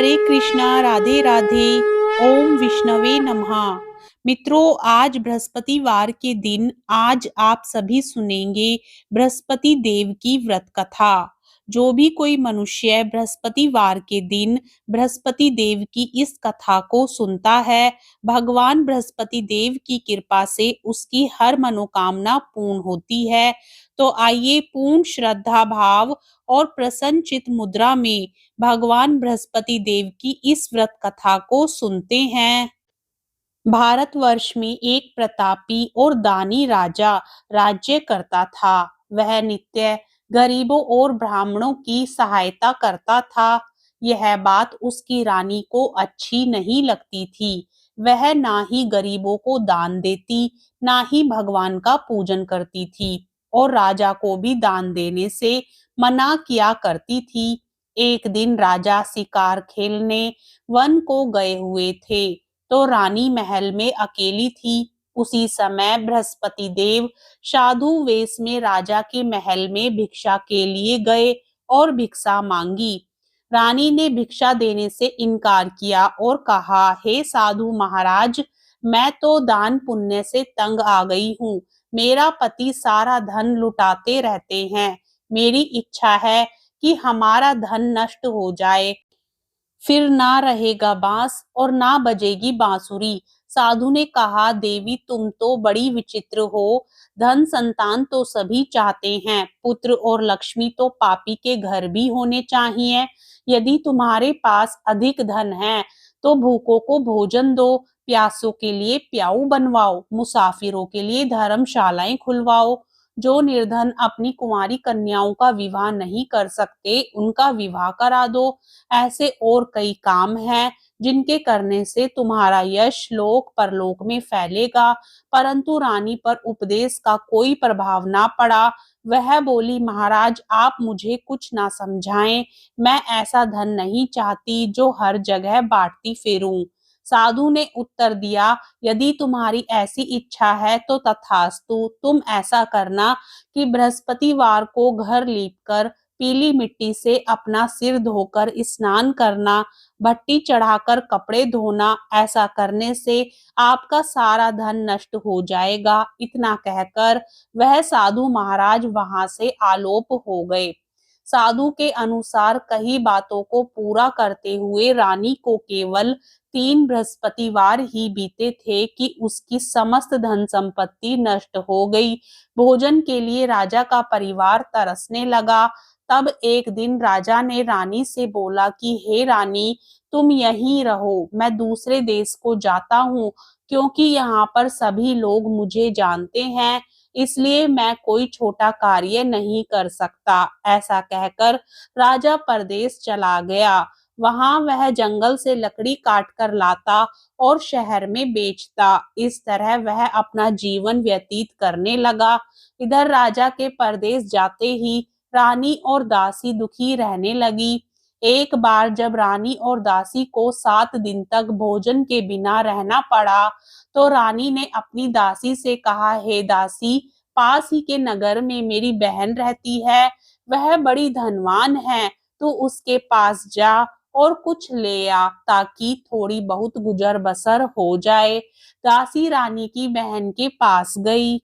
हरे कृष्णा, राधे राधे। ओम विष्णवे नमः। मित्रों, आज बृहस्पतिवार के दिन आज आप सभी सुनेंगे बृहस्पति देव की व्रत कथा। जो भी कोई मनुष्य बृहस्पतिवार के दिन बृहस्पति देव की इस कथा को सुनता है, भगवान बृहस्पति देव की कृपा से उसकी हर मनोकामना पूर्ण होती है। तो आइए पूर्ण श्रद्धा भाव और प्रसन्नचित मुद्रा में भगवान बृहस्पति देव की इस व्रत कथा को सुनते हैं। भारतवर्ष में एक प्रतापी और दानी राजा राज्य करता था। वह नित्य गरीबों और ब्राह्मणों की सहायता करता था। यह बात उसकी रानी को अच्छी नहीं लगती थी। वह ना ही गरीबों को दान देती, ना ही भगवान का पूजन करती थी और राजा को भी दान देने से मना किया करती थी। एक दिन राजा शिकार खेलने वन को गए हुए थे, तो रानी महल में अकेली थी। उसी समय बृहस्पति देव साधु वेश में राजा के महल में भिक्षा के लिए गए और भिक्षा मांगी। रानी ने भिक्षा देने से इनकार किया और कहा, हे साधु महाराज, मैं तो दान पुण्य से तंग आ गई हूँ। मेरा पति सारा धन लुटाते रहते हैं। मेरी इच्छा है कि हमारा धन नष्ट हो जाए, फिर ना रहेगा बांस और ना बजेगी बांसुरी। साधु ने कहा, देवी तुम तो बड़ी विचित्र हो। धन संतान तो सभी चाहते हैं, पुत्र और लक्ष्मी तो पापी के घर भी होने चाहिए। यदि तुम्हारे पास अधिक धन है तो भूखों को भोजन दो, प्यासों के लिए प्याऊ बनवाओ, मुसाफिरों के लिए धर्मशालाएं खुलवाओ। जो निर्धन अपनी कुंवारी कन्याओं का विवाह नहीं कर सकते, उनका विवाह करा दो। ऐसे और कई काम हैं जिनके करने से तुम्हारा यश लोक परलोक में फैलेगा। परंतु रानी पर उपदेश का कोई प्रभाव ना पड़ा। वह बोली, महाराज आप मुझे कुछ ना समझाएं। मैं ऐसा धन नहीं चाहती जो हर जगह बांटती फिरूं। साधु ने उत्तर दिया, यदि तुम्हारी ऐसी इच्छा है तो तथास्तु। तुम ऐसा करना कि बृहस्पतिवार को घर लीपकर पीली मिट्टी से अपना सिर धोकर स्नान करना, भट्टी चढ़ाकर कपड़े धोना। ऐसा करने से आपका सारा धन नष्ट हो जाएगा। इतना कहकर वह साधु महाराज वहां से आलोप हो गए। साधु के अनुसार कई बातों को पूरा करते हुए रानी को केवल 3 बृहस्पतिवार ही बीते थे कि उसकी समस्त धन संपत्ति नष्ट हो गई। भोजन के लिए राजा का परिवार तरसने लगा। तब एक दिन राजा ने रानी से बोला कि हे रानी, तुम यहीं रहो, मैं दूसरे देश को जाता हूँ, क्योंकि यहाँ पर सभी लोग मुझे जानते हैं, इसलिए मैं कोई छोटा कार्य नहीं कर सकता। ऐसा कहकर राजा परदेश चला गया। वहां वह जंगल से लकड़ी काट कर लाता और शहर में बेचता। इस तरह वह अपना जीवन व्यतीत करने लगा। इधर राजा के परदेश जाते ही रानी और दासी दुखी रहने लगी। एक बार जब रानी और दासी को 7 दिन तक भोजन के बिना रहना पड़ा, तो रानी ने अपनी दासी से कहा, हे दासी, पास ही के नगर में मेरी बहन रहती है, वह बड़ी धनवान है, तू उसके पास जा और कुछ ले आ, ताकि थोड़ी बहुत गुजर बसर हो जाए। दासी रानी की बहन के पास गई।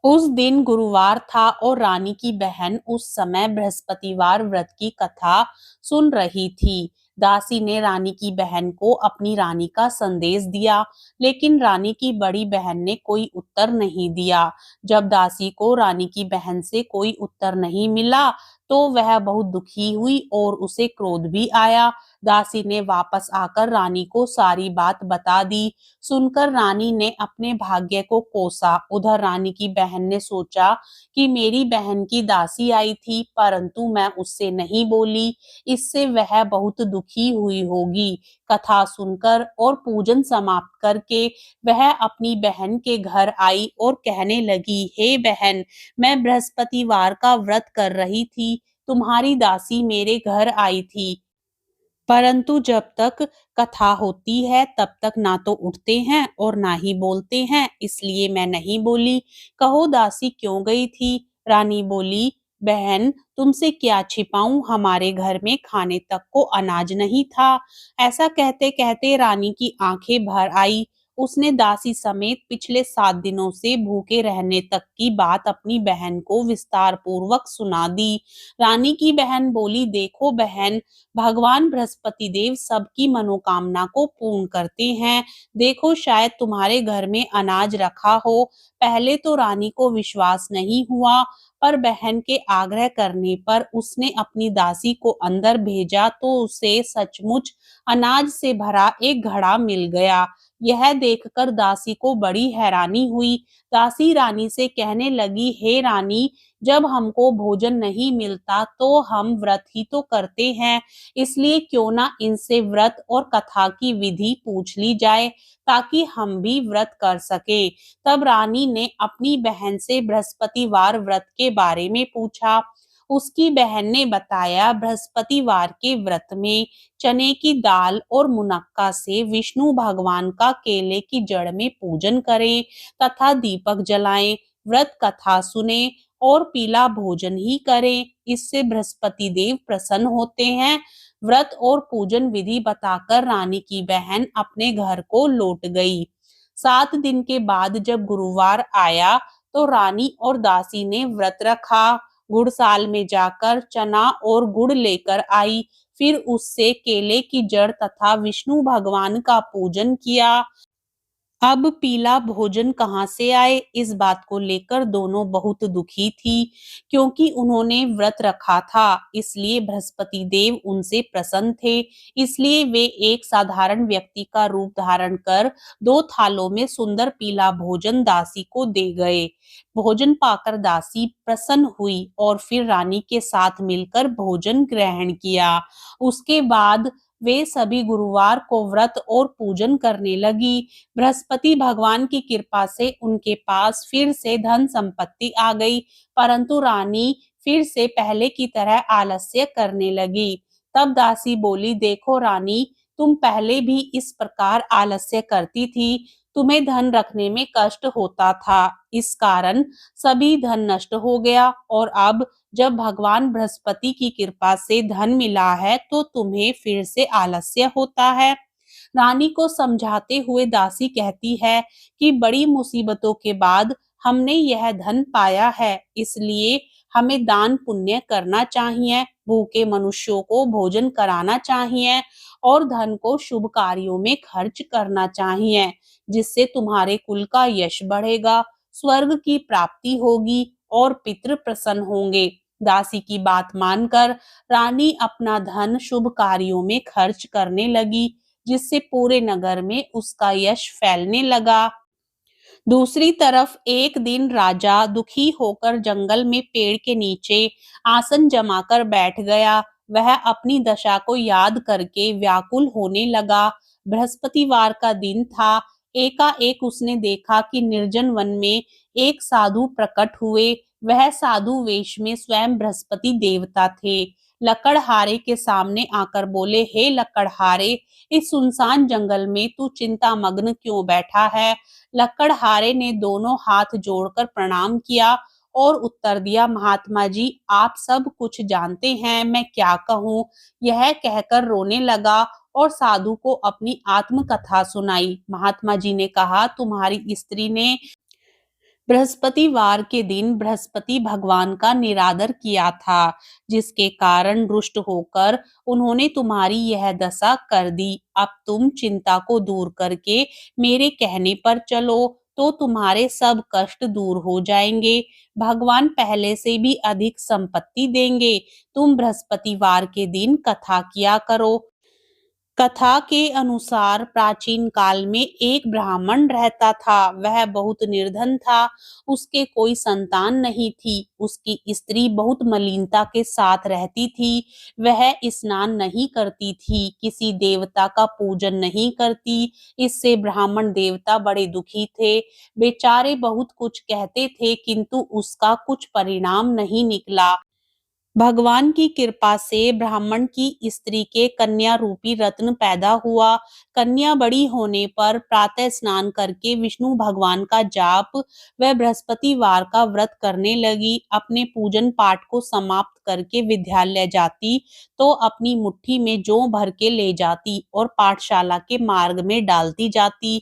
उस दिन गुरुवार था और रानी की बहन उस समय बृहस्पतिवार व्रत की कथा सुन रही थी। दासी ने रानी की बहन को अपनी रानी का संदेश दिया, लेकिन रानी की बड़ी बहन ने कोई उत्तर नहीं दिया। जब दासी को रानी की बहन से कोई उत्तर नहीं मिला, तो वह बहुत दुखी हुई और उसे क्रोध भी आया। दासी ने वापस आकर रानी को सारी बात बता दी। सुनकर रानी ने अपने भाग्य को कोसा। उधर रानी की बहन ने सोचा कि मेरी बहन की दासी आई थी, परंतु मैं उससे नहीं बोली, इससे वह बहुत दुखी हुई होगी। कथा सुनकर और पूजन समाप्त करके वह अपनी बहन के घर आई और कहने लगी, हे बहन, मैं बृहस्पतिवार का व्रत कर रही थी, तुम्हारी दासी मेरे घर आई थी, परंतु जब तक कथा होती है तब तक ना तो उठते हैं और ना ही बोलते हैं, इसलिए मैं नहीं बोली। कहो दासी क्यों गई थी? रानी बोली, बहन, तुमसे क्या छिपाऊं, हमारे घर में खाने तक को अनाज नहीं था। ऐसा कहते कहते रानी की आंखें भर आई। उसने दासी समेत पिछले 7 दिनों से भूखे रहने तक की बात अपनी बहन को विस्तार पूर्वक सुना दी। रानी की बहन बोली, देखो बहन, भगवान बृहस्पति देव सबकी मनोकामना को पूर्ण करते हैं। देखो, शायद तुम्हारे घर में अनाज रखा हो। पहले तो रानी को विश्वास नहीं हुआ, पर बहन के आग्रह करने पर उसने अपनी दासी को अंदर भेजा तो उसे सचमुच अनाज से भरा एक घड़ा मिल गया। यह देखकर दासी को बड़ी हैरानी हुई। दासी रानी से कहने लगी, हे रानी, जब हमको भोजन नहीं मिलता तो हम व्रत ही तो करते हैं, इसलिए क्यों ना इनसे व्रत और कथा की विधि पूछ ली जाए, ताकि हम भी व्रत कर सके। तब रानी ने अपनी बहन से बृहस्पतिवार व्रत के बारे में पूछा। उसकी बहन ने बताया, बृहस्पतिवार के व्रत में चने की दाल और मुनक्का से विष्णु भगवान का केले की जड़ में पूजन करें तथा दीपक जलाएं, व्रत कथा सुने और पीला भोजन ही करें। इससे बृहस्पति देव प्रसन्न होते हैं। व्रत और पूजन विधि बताकर रानी की बहन अपने घर को लौट गई। 7 दिन के बाद जब गुरुवार आया तो रानी और दासी ने व्रत रखा। गुड़साल में जाकर चना और गुड़ लेकर आई। फिर उससे केले की जड़ तथा विष्णु भगवान का पूजन किया। अब पीला भोजन कहाँ से आए, इस बात को लेकर दोनों बहुत दुखी थी, क्योंकि उन्होंने व्रत रखा था, इसलिए बृहस्पति देव उनसे प्रसन्न थे। इसलिए वे एक साधारण व्यक्ति का रूप धारण कर 2 थालों में सुंदर पीला भोजन दासी को दे गए। भोजन पाकर दासी प्रसन्न हुई और फिर रानी के साथ मिलकर भोजन ग्रहण किया। उसके बाद वे सभी गुरुवार को व्रत और पूजन करने लगी। बृहस्पति भगवान की कृपा से उनके पास फिर से धन संपत्ति आ गई, परंतु रानी फिर से पहले की तरह आलस्य करने लगी। तब दासी बोली, देखो रानी, तुम पहले भी इस प्रकार आलस्य करती थी। तुम्हें धन रखने में कष्ट होता था, इस कारण सभी धन नष्ट हो गया, और अब जब भगवान बृहस्पति की कृपा से धन मिला है तो तुम्हें फिर से आलस्य होता है। रानी को समझाते हुए दासी कहती है कि बड़ी मुसीबतों के बाद हमने यह धन पाया है, इसलिए हमें दान पुण्य करना चाहिए, भूखे मनुष्यों को भोजन कराना चाहिए और धन को शुभ कार्यों में खर्च करना चाहिए, जिससे तुम्हारे कुल का यश बढ़ेगा, स्वर्ग की प्राप्ति होगी और पितृ प्रसन्न होंगे। दासी की बात मानकर रानी अपना धन शुभ कार्यों में खर्च करने लगी, जिससे पूरे नगर में उसका यश फैलने लगा। दूसरी तरफ एक दिन राजा दुखी होकर जंगल में पेड़ के नीचे आसन जमाकर बैठ गया। वह अपनी दशा को याद करके व्याकुल होने लगा। बृहस्पतिवार का दिन था। एकाएक उसने देखा कि निर्जन वन में एक साधु प्रकट हुए। वह साधु वेश में स्वयं बृहस्पति देवता थे। लकड़हारे के सामने आकर बोले, हे लकड़हारे, इस सुनसान जंगल में तू चिंता मग्न क्यों बैठा है? लकड़हारे ने दोनों हाथ जोड़कर प्रणाम किया और उत्तर दिया, महात्मा जी, आप सब कुछ जानते हैं, मैं क्या कहूँ। यह कहकर रोने लगा और साधु को अपनी आत्मकथा सुनाई। महात्मा जी ने कहा, तुम्हारी स्त्री ने बृहस्पतिवार के दिन बृहस्पति भगवान का निरादर किया था, जिसके कारण रुष्ट होकर उन्होंने तुम्हारी यह दशा कर दी। अब तुम चिंता को दूर करके मेरे कहने पर चलो, तो तुम्हारे सब कष्ट दूर हो जाएंगे। भगवान पहले से भी अधिक संपत्ति देंगे। तुम बृहस्पतिवार के दिन कथा किया करो। कथा के अनुसार प्राचीन काल में एक ब्राह्मण रहता था। वह बहुत निर्धन था। उसके कोई संतान नहीं थी। उसकी स्त्री बहुत मलिनता के साथ रहती थी। वह स्नान नहीं करती थी, किसी देवता का पूजन नहीं करती। इससे ब्राह्मण देवता बड़े दुखी थे। बेचारे बहुत कुछ कहते थे, किंतु उसका कुछ परिणाम नहीं निकला। भगवान की कृपा से ब्राह्मण की स्त्री के कन्या रूपी रत्न पैदा हुआ। कन्या बड़ी होने पर प्रातः स्नान करके विष्णु भगवान का जाप व बृहस्पतिवार का व्रत करने लगी। अपने पूजन पाठ को समाप्त करके विद्यालय जाती तो अपनी मुट्ठी में जौ भर के ले जाती और पाठशाला के मार्ग में डालती जाती।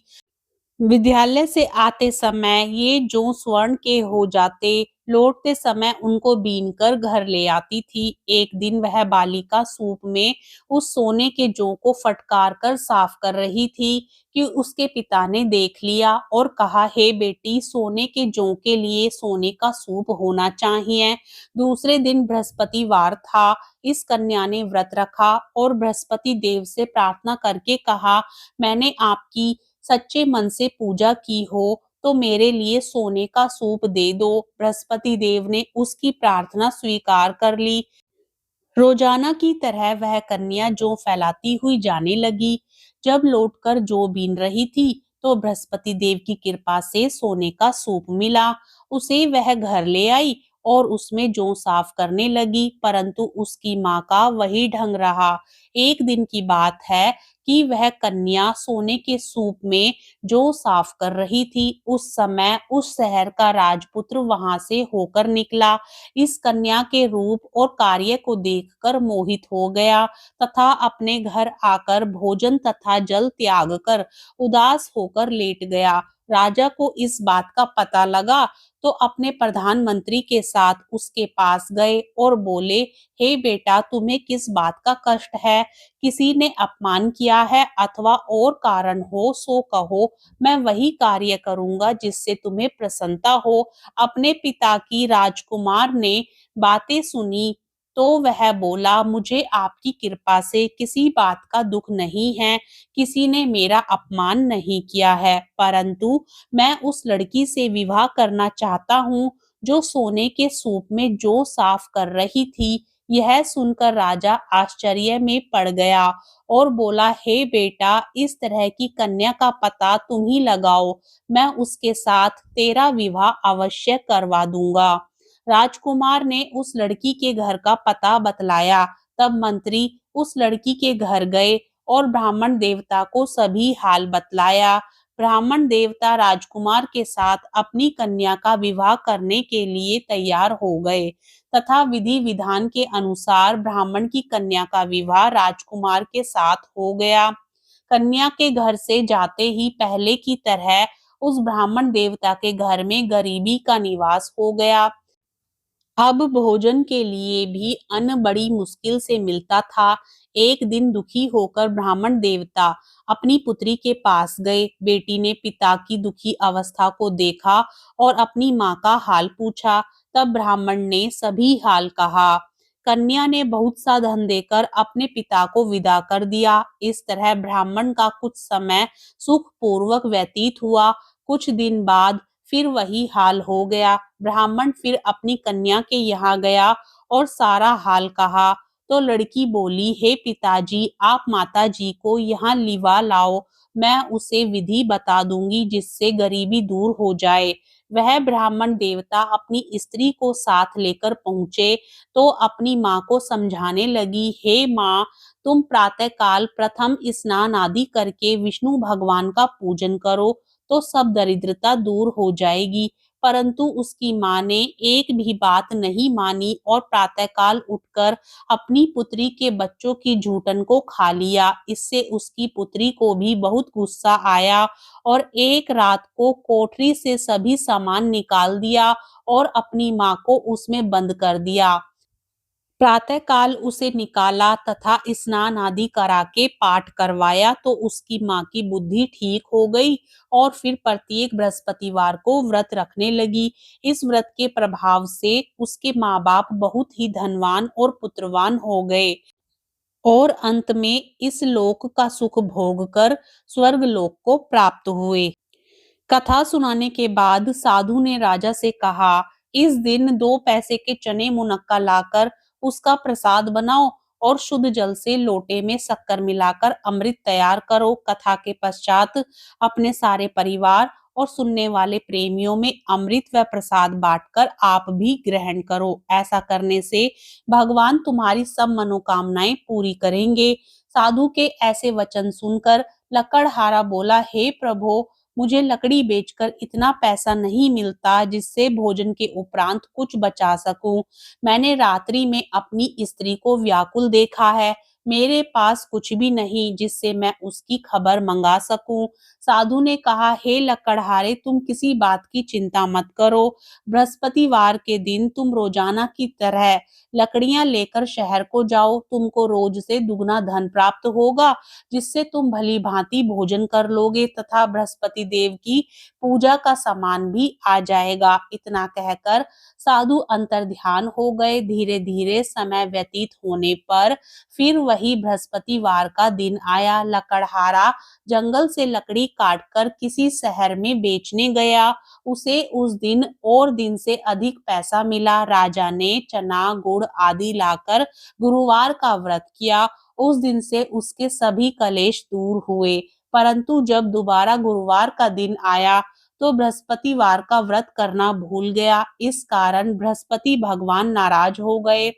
विद्यालय से आते समय ये जौ स्वर्ण के हो जाते, लौटते समय उनको बीनकर घर ले आती थी। एक दिन वह बालिका सूप में उस सोने के जौ को फटकार कर साफ कर रही थी कि उसके पिता ने देख लिया और कहा, हे बेटी, सोने के जौ के लिए सोने का सूप होना चाहिए। दूसरे दिन बृहस्पतिवार था। इस कन्या ने व्रत रखा और बृहस्पति देव से प्रार्थना करके कहा, मैंने आपकी सच्चे मन से पूजा की हो तो मेरे लिए सोने का सूप दे दो। बृहस्पति देव ने उसकी प्रार्थना स्वीकार कर ली। रोजाना की तरह वह कन्या जौ फैलाती हुई जाने लगी। जब लौटकर जौ बीन रही थी तो बृहस्पति देव की कृपा से सोने का सूप मिला। उसे वह घर ले आई और उसमें जौ साफ करने लगी, परंतु उसकी माँ का वही ढंग रहा। एक दिन की बात है कि वह कन्या सोने के सूप में जौ साफ कर रही थी। उस समय उस शहर का राजपुत्र वहां से होकर निकला। इस कन्या के रूप और कार्य को देखकर मोहित हो गया तथा अपने घर आकर भोजन तथा जल त्याग कर उदास होकर लेट गया। राजा को इस बात का पता लगा तो अपने प्रधानमंत्री के साथ उसके पास गए और बोले, हे बेटा, तुम्हें किस बात का कष्ट है? किसी ने अपमान किया है अथवा और कारण हो सो कहो, मैं वही कार्य करूंगा जिससे तुम्हें प्रसन्नता हो। अपने पिता की राजकुमार ने बातें सुनी तो वह बोला, मुझे आपकी कृपा से किसी बात का दुख नहीं है, किसी ने मेरा अपमान नहीं किया है, परंतु मैं उस लड़की से विवाह करना चाहता हूँ जो सोने के सूप में जौ साफ कर रही थी। यह सुनकर राजा आश्चर्य में पड़ गया और बोला, हे बेटा, इस तरह की कन्या का पता तुम ही लगाओ, मैं उसके साथ तेरा विवाह अवश्य करवा दूंगा। राजकुमार ने उस लड़की के घर का पता बतलाया। तब मंत्री उस लड़की के घर गए और ब्राह्मण देवता को सभी हाल बतलाया। ब्राह्मण देवता राजकुमार के साथ अपनी कन्या का विवाह करने के लिए तैयार हो गए तथा विधि विधान के अनुसार ब्राह्मण की कन्या का विवाह राजकुमार के साथ हो गया। कन्या के घर से जाते ही पहले की तरह उस ब्राह्मण देवता के घर में गरीबी का निवास हो गया। अब भोजन के लिए भी अन्न बड़ी मुश्किल से मिलता था। एक दिन दुखी होकर ब्राह्मण देवता अपनी पुत्री के पास गए। बेटी ने पिता की दुखी अवस्था को देखा और अपनी माँ का हाल पूछा। तब ब्राह्मण ने सभी हाल कहा। कन्या ने बहुत सा धन देकर अपने पिता को विदा कर दिया। इस तरह ब्राह्मण का कुछ समय सुख पूर्वक व्यतीत हुआ। कुछ दिन बाद फिर वही हाल हो गया। ब्राह्मण फिर अपनी कन्या के यहाँ गया और सारा हाल कहा तो लड़की बोली, हे पिताजी, आप माताजी को यहाँ लिवा लाओ, मैं उसे विधि बता दूंगी जिससे गरीबी दूर हो जाए। वह ब्राह्मण देवता अपनी स्त्री को साथ लेकर पहुंचे तो अपनी माँ को समझाने लगी, हे माँ, तुम प्रातःकाल प्रथम स्नान आदि करके विष्णु भगवान का पूजन करो तो सब दरिद्रता दूर हो जाएगी। परंतु उसकी माँ ने एक भी बात नहीं मानी और प्रातःकाल उठकर अपनी पुत्री के बच्चों की जूठन को खा लिया। इससे उसकी पुत्री को भी बहुत गुस्सा आया और एक रात को कोठरी से सभी सामान निकाल दिया और अपनी माँ को उसमें बंद कर दिया। प्रातःकाल उसे निकाला तथा स्नान आदि करा के पाठ करवाया तो उसकी माँ की बुद्धि ठीक हो गई और फिर प्रत्येक बृहस्पतिवार को व्रत रखने लगी। इस व्रत के प्रभाव से उसके माँ बाप बहुत ही धनवान और पुत्रवान हो गए और अंत में इस लोक का सुख भोग कर स्वर्ग लोक को प्राप्त हुए। कथा सुनाने के बाद साधु ने राजा से कहा, इस दिन 2 पैसे के चने मुनक्का लाकर उसका प्रसाद बनाओ और शुद्ध जल से लोटे में शक्कर मिलाकर अमृत तैयार करो। कथा के पश्चात अपने सारे परिवार और सुनने वाले प्रेमियों में अमृत व प्रसाद बांटकर आप भी ग्रहण करो। ऐसा करने से भगवान तुम्हारी सब मनोकामनाएं पूरी करेंगे। साधु के ऐसे वचन सुनकर लकड़हारा बोला, हे प्रभु, मुझे लकड़ी बेचकर इतना पैसा नहीं मिलता जिससे भोजन के उपरांत कुछ बचा सकूं। मैंने रात्रि में अपनी स्त्री को व्याकुल देखा है। मेरे पास कुछ भी नहीं जिससे मैं उसकी खबर मंगा सकूं। साधु ने कहा, हे लकड़हारे, तुम किसी बात की चिंता मत करो। बृहस्पतिवार के दिन तुम रोजाना की तरह लकड़ियां लेकर शहर को जाओ। तुमको रोज से दुगना धन प्राप्त होगा जिससे तुम भली भांति भोजन कर लोगे तथा बृहस्पति देव की पूजा का सामान भी आ जाएगा। इतना कहकर साधु अंतर्ध्यान हो गए। धीरे धीरे समय व्यतीत होने पर फिर वही बृहस्पतिवार का दिन आया। लकड़हारा जंगल से लकड़ी काटकर किसी शहर में बेचने गया। उसे उस दिन और दिन से अधिक पैसा मिला। राजा ने चना गुड़ आदि लाकर गुरुवार का व्रत किया। उस दिन से उसके सभी कलेश दूर हुए। परंतु जब दोबारा गुरुवार का दिन आया तो बृहस्पतिवार का व्रत करना भूल गया। इस कारण बृहस्पति भगवान नाराज हो गए।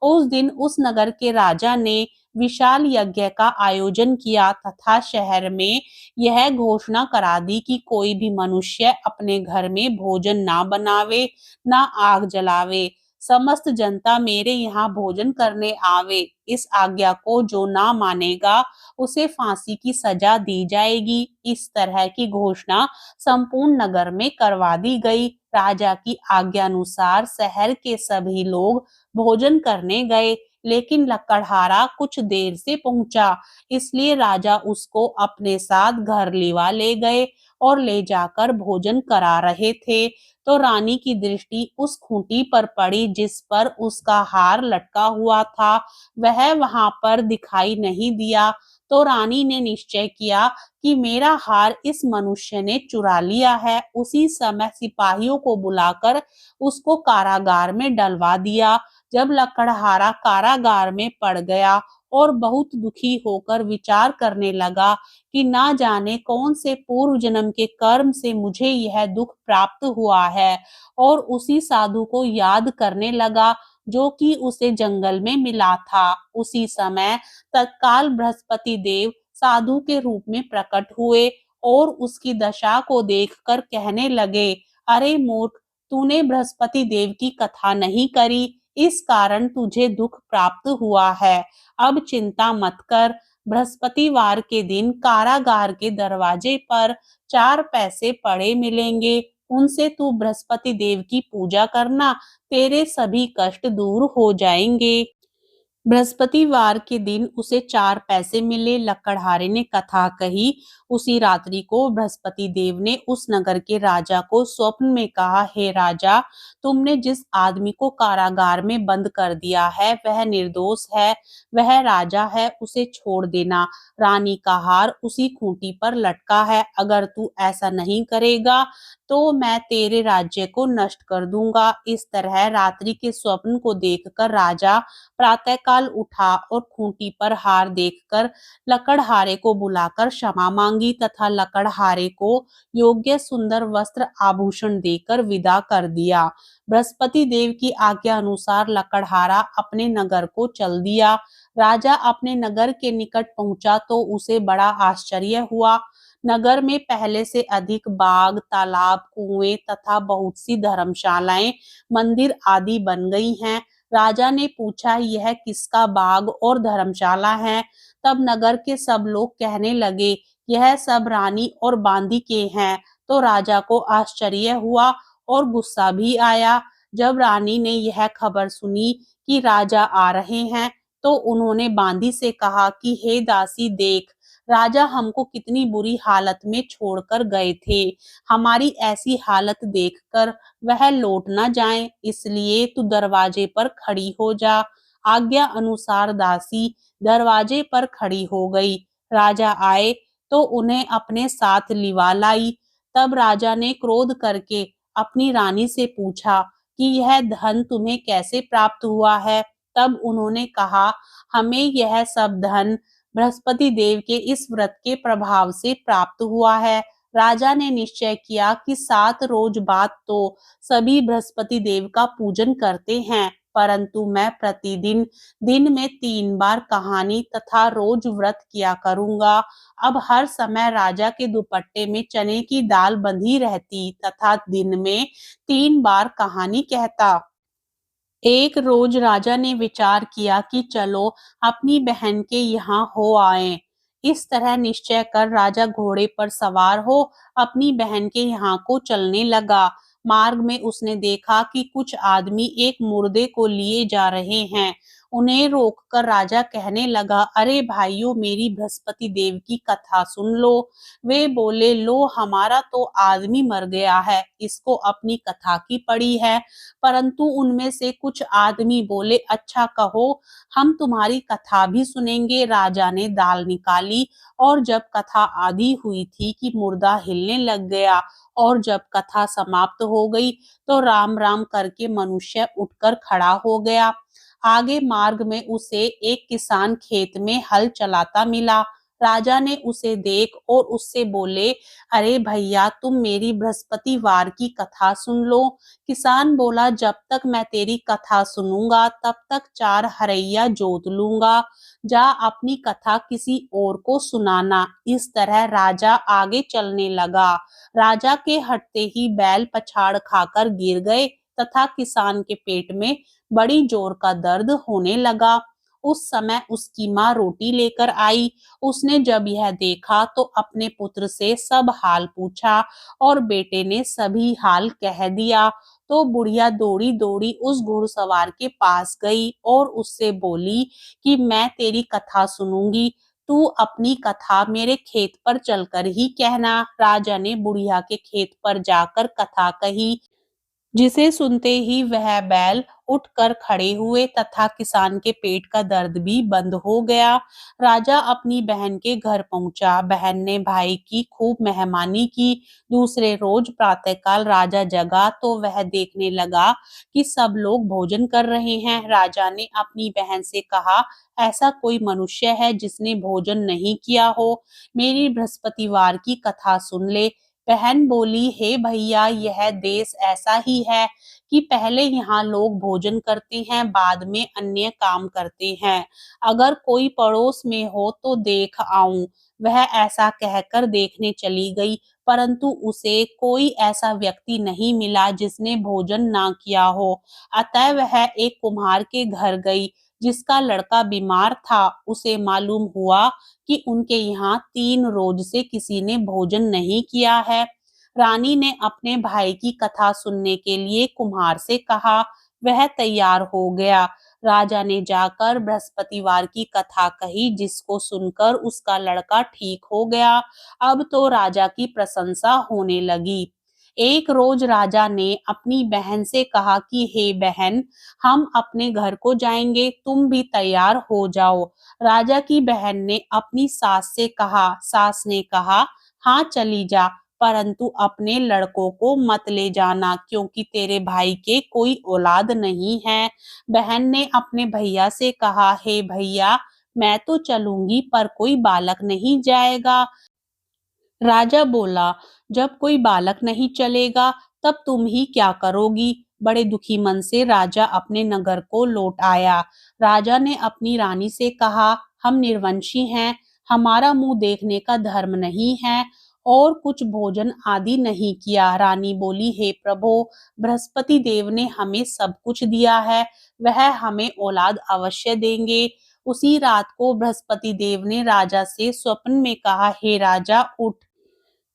उस दिन उस नगर के राजा ने विशाल यज्ञ का आयोजन किया तथा शहर में यह घोषणा करा दी कि कोई भी मनुष्य अपने घर में भोजन ना बनावे, ना आग जलावे। समस्त जनता मेरे यहाँ भोजन करने आवे। इस आज्ञा को जो ना मानेगा उसे फांसी की सजा दी जाएगी। इस तरह की घोषणा संपूर्ण नगर में करवा दी गई। राजा की आज्ञा अनुसार शहर के सभी लोग भोजन करने गए, लेकिन लकड़हारा कुछ देर से पहुंचा, इसलिए राजा उसको अपने साथ घर लिवा ले गए और ले जाकर भोजन करा रहे थे तो रानी की दृष्टि उस खूंटी पर पड़ी जिस पर उसका हार लटका हुआ था। वह वहां पर दिखाई नहीं दिया तो रानी ने निश्चय किया कि मेरा हार इस मनुष्य ने चुरा लिया है। उसी समय सिपाहियों को बुलाकर उसको कारागार में डलवा दिया। जब लकड़हारा कारागार में पड़ गया और बहुत दुखी होकर विचार करने लगा कि ना जाने कौन से पूर्व जन्म के कर्म से मुझे यह दुख प्राप्त हुआ है, और उसी साधु को याद करने लगा जो कि उसे जंगल में मिला था। उसी समय तत्काल बृहस्पति देव साधु के रूप में प्रकट हुए और उसकी दशा को देखकर कहने लगे, अरे मूर्ख, तूने बृहस्पति देव की कथा नहीं करी, इस कारण तुझे दुख प्राप्त हुआ है। अब चिंता मत कर। बृहस्पतिवार के दिन कारागार के दरवाजे पर 4 पैसे पड़े मिलेंगे। उनसे तू बृहस्पति देव की पूजा करना, तेरे सभी कष्ट दूर हो जाएंगे। बृहस्पतिवार के दिन उसे 4 पैसे मिले। लकड़हारे ने कथा कही। उसी रात्रि को बृहस्पति देव ने उस नगर के राजा को स्वप्न में कहा, हे राजा, तुमने जिस आदमी को कारागार में बंद कर दिया है वह निर्दोष है, वह राजा है, उसे छोड़ देना। रानी का हार उसी खूंटी पर लटका है। अगर तू ऐसा नहीं करेगा तो मैं तेरे राज्य को नष्ट कर दूंगा। इस तरह रात्रि के स्वप्न को देखकर राजा प्रातःकाल उठा और खूंटी पर हार देखकर लकड़हारे को बुलाकर क्षमा मांगी तथा लकड़हारे को योग्य सुंदर वस्त्र आभूषण देकर विदा कर दिया। बृहस्पति देव की आज्ञा अनुसार लकड़हारा अपने नगर को चल दिया। राजा अपने नगर के निकट पहुंचा तो उसे बड़ा आश्चर्य हुआ। नगर में पहले से अधिक बाग, तालाब, कुएं तथा बहुत सी धर्मशालाएं, मंदिर आदि बन गई हैं। राजा ने पूछा, यह किसका बाग और धर्मशाला है? तब नगर के सब लोग कहने लगे, यह सब रानी और बांदी के हैं। तो राजा को आश्चर्य हुआ और गुस्सा भी आया। जब रानी ने यह खबर सुनी कि राजा आ रहे हैं तो उन्होंने बांदी से कहा कि हे दासी, देख, राजा हमको कितनी बुरी हालत में छोड़कर गए थे। हमारी ऐसी हालत देखकर वह लौट न जाएं, इसलिए तू दरवाजे पर खड़ी हो जा। आज्ञा अनुसार दासी दरवाजे पर खड़ी हो गई। राजा आए तो उन्हें अपने साथ लिवा लाई। तब राजा ने क्रोध करके अपनी रानी से पूछा कि यह धन तुम्हें कैसे प्राप्त हुआ है? तब उन्होंने कहा, हमें यह सब धन बृहस्पति देव के इस व्रत के प्रभाव से प्राप्त हुआ है। राजा ने निश्चय किया कि 7 रोज बाद तो सभी बृहस्पति देव का पूजन करते हैं, परंतु मैं प्रतिदिन दिन में 3 बार कहानी तथा रोज व्रत किया करूंगा। अब हर समय राजा के दुपट्टे में चने की दाल बंधी रहती तथा दिन में 3 बार कहानी कहता। एक रोज राजा ने विचार किया कि चलो अपनी बहन के यहाँ हो आएं। इस तरह निश्चय कर राजा घोड़े पर सवार हो अपनी बहन के यहाँ को चलने लगा। मार्ग में उसने देखा कि कुछ आदमी एक मुर्दे को लिए जा रहे हैं। उन्हें रोककर राजा कहने लगा, अरे भाइयों, मेरी बृहस्पति देव की कथा सुन लो। वे बोले, लो, हमारा तो आदमी मर गया है, इसको अपनी कथा की पड़ी है। परंतु उनमें से कुछ आदमी बोले, अच्छा कहो, हम तुम्हारी कथा भी सुनेंगे। राजा ने दाल निकाली और जब कथा आधी हुई थी कि मुर्दा हिलने लग गया और जब कथा समाप्त हो गई तो राम राम करके मनुष्य उठकर खड़ा हो गया। आगे मार्ग में उसे एक किसान खेत में हल चलाता मिला। राजा ने उसे देख और उससे बोले, अरे भैया, तुम मेरी बृहस्पतिवार की कथा सुन लो। किसान बोला, जब तक मैं तेरी कथा सुनूंगा तब तक 4 हरैया जोत लूंगा। जा अपनी कथा किसी और को सुनाना। इस तरह राजा आगे चलने लगा। राजा के हटते ही बैल पछाड़ खाकर गिर गए तथा किसान के पेट में बड़ी जोर का दर्द होने लगा। उस समय उसकी माँ रोटी लेकर आई। उसने जब यह देखा तो अपने पुत्र से सब हाल पूछा और बेटे ने सभी हाल कह दिया। तो बुढ़िया दौड़ी दौड़ी उस घुड़सवार के पास गई और उससे बोली कि मैं तेरी कथा सुनूंगी, तू अपनी कथा मेरे खेत पर चलकर ही कहना। राजा ने बुढ़िया के खेत पर जाकर कथा कही, जिसे सुनते ही वह बैल उठकर खड़े हुए तथा किसान के पेट का दर्द भी बंद हो गया। राजा अपनी बहन के घर पहुंचा। बहन ने भाई की खूब मेहमानी की। दूसरे रोज प्रातःकाल राजा जगा तो वह देखने लगा कि सब लोग भोजन कर रहे हैं। राजा ने अपनी बहन से कहा, ऐसा कोई मनुष्य है जिसने भोजन नहीं किया हो? मेरी बृहस्पतिवार की कथा सुन ले। बहन बोली, हे भैया, यह देश ऐसा ही है कि पहले यहाँ लोग भोजन करते हैं, बाद में अन्य काम करते हैं। अगर कोई पड़ोस में हो तो देख आऊं। वह ऐसा कहकर देखने चली गई, परंतु उसे कोई ऐसा व्यक्ति नहीं मिला जिसने भोजन ना किया हो। अतः वह एक कुम्हार के घर गई जिसका लड़का बीमार था। उसे मालूम हुआ कि उनके यहाँ 3 रोज से किसी ने भोजन नहीं किया है। रानी ने अपने भाई की कथा सुनने के लिए कुम्हार से कहा। वह तैयार हो गया। राजा ने जाकर बृहस्पतिवार की कथा कही, जिसको सुनकर उसका लड़का ठीक हो गया। अब तो राजा की प्रशंसा होने लगी। एक रोज राजा ने अपनी बहन से कहा कि हे बहन, हम अपने घर को जाएंगे, तुम भी तैयार हो जाओ। राजा की बहन ने अपनी सास से कहा। सास ने कहा, हाँ चली जा, परंतु अपने लड़कों को मत ले जाना, क्योंकि तेरे भाई के कोई औलाद नहीं है। बहन ने अपने भैया से कहा, हे भैया, मैं तो चलूंगी पर कोई बालक नहीं जाएगा। राजा बोला, जब कोई बालक नहीं चलेगा तब तुम ही क्या करोगी? बड़े दुखी मन से राजा अपने नगर को लौट आया। राजा ने अपनी रानी से कहा, हम निर्वंशी हैं, हमारा मुंह देखने का धर्म नहीं है और कुछ भोजन आदि नहीं किया। रानी बोली, हे प्रभु, बृहस्पति देव ने हमें सब कुछ दिया है, वह हमें औलाद अवश्य देंगे। उसी रात को बृहस्पति देव ने राजा से स्वप्न में कहा, हे राजा, उठ,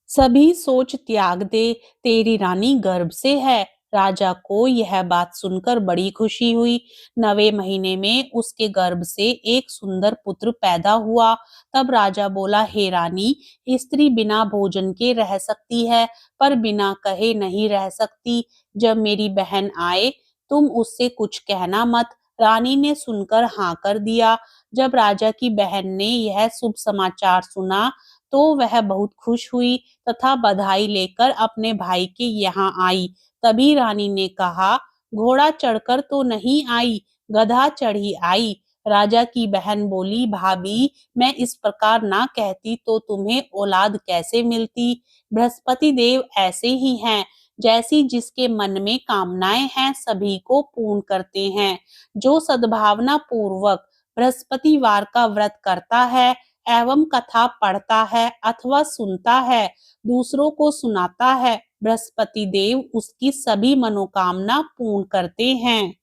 सभी सोच त्याग दे, तेरी रानी गर्भ से है। राजा को यह बात सुनकर बड़ी खुशी हुई। 9वें महीने में उसके गर्भ से एक सुंदर पुत्र पैदा हुआ। तब राजा बोला, हे रानी, स्त्री बिना भोजन के रह सकती है पर बिना कहे नहीं रह सकती। जब मेरी बहन आए तुम उससे कुछ कहना मत। रानी ने सुनकर हाँ कर दिया। जब राजा की बहन ने यह शुभ समाचार सुना तो वह बहुत खुश हुई तथा बधाई लेकर अपने भाई के यहाँ आई। तभी रानी ने कहा, घोड़ा चढ़कर तो नहीं आई, गधा चढ़ी आई। राजा की बहन बोली, भाभी मैं इस प्रकार ना कहती तो तुम्हें औलाद कैसे मिलती। बृहस्पति देव ऐसे ही हैं, जैसी जिसके मन में कामनाएं हैं सभी को पूर्ण करते हैं। जो सद्भावना पूर्वक बृहस्पतिवार का व्रत करता है एवं कथा पढ़ता है अथवा सुनता है, दूसरों को सुनाता है, बृहस्पति देव उसकी सभी मनोकामना पूर्ण करते हैं।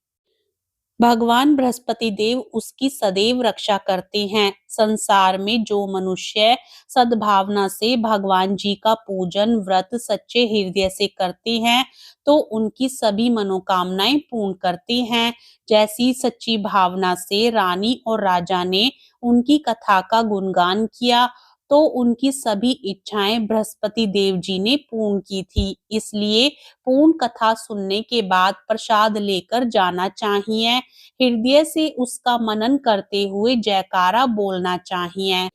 भगवान बृहस्पति देव उसकी सदैव रक्षा करते हैं। संसार में जो मनुष्य सद्भावना से भगवान जी का पूजन व्रत सच्चे हृदय से करते हैं तो उनकी सभी मनोकामनाएं पूर्ण करते हैं। जैसी सच्ची भावना से रानी और राजा ने उनकी कथा का गुणगान किया तो उनकी सभी इच्छाएं बृहस्पति देव जी ने पूर्ण की थी। इसलिए पूर्ण कथा सुनने के बाद प्रसाद लेकर जाना चाहिए। हृदय से उसका मनन करते हुए जयकारा बोलना चाहिए।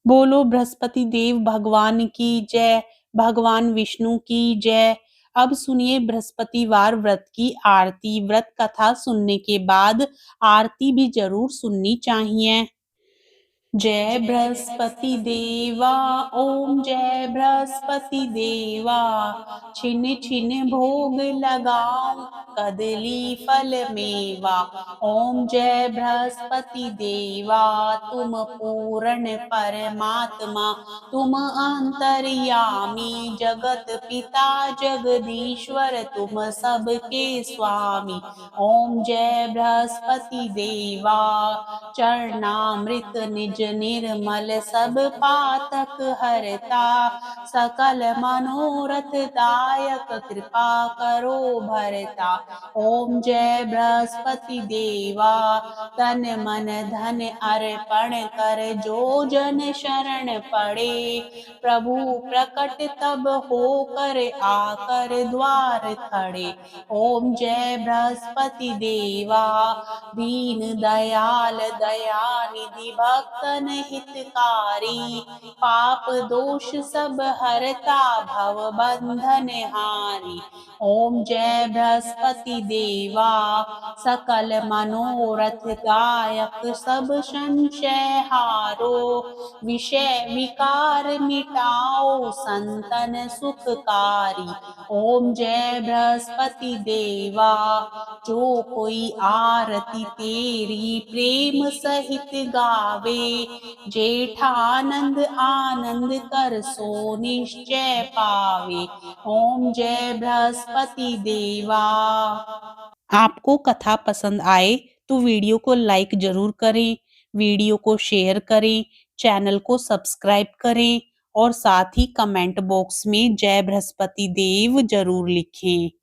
बोलो बृहस्पति देव भगवान की जय, भगवान विष्णु की जय। अब सुनिए बृहस्पतिवार व्रत की आरती। व्रत कथा सुनने के बाद आरती भी जरूर सुननी चाहिए। जय बृहस्पति देवा, ओम जय बृहस्पति देवा, छिन छिन भोग लगाऊं कदली फल मेवा। ओम जय बृहस्पति देवा, तुम पूर्ण परमात्मा, तुम अंतर्यामी, जगत पिता जगदीश्वर, तुम सबके स्वामी। ओम जय बृहस्पति देवा, चरणामृत निज निर्मल सब पातक हरता, सकल मनोरथ दायक कृपा करो भरता। ओम जय बृहस्पति देवा, तन मन धन अर्पण कर जो जन शरण पड़े, प्रभु प्रकट तब होकर आकर द्वार खड़े। ओम जय बृहस्पति देवा, दीन दयाल दयानिधि भक्तन हितकारी, पाप दोष सब हरता भव बंधन हारी। ओम जय बृहस्पति देवा, सकल मनोरथ दायक सब संशय हारो, विषय विकार मिटाओ संतन सुखकारी। ओम जय बृहस्पति देवा, जो कोई आरती तेरी प्रेम सहित गावे, जेठानंद आनंद कर सो निश्चय पावे। ओम जय बृहस्पति देवा। आपको कथा पसंद आए तो वीडियो को लाइक जरूर करें, वीडियो को शेयर करें, चैनल को सब्सक्राइब करें और साथ ही कमेंट बॉक्स में जय बृहस्पति देव जरूर लिखें।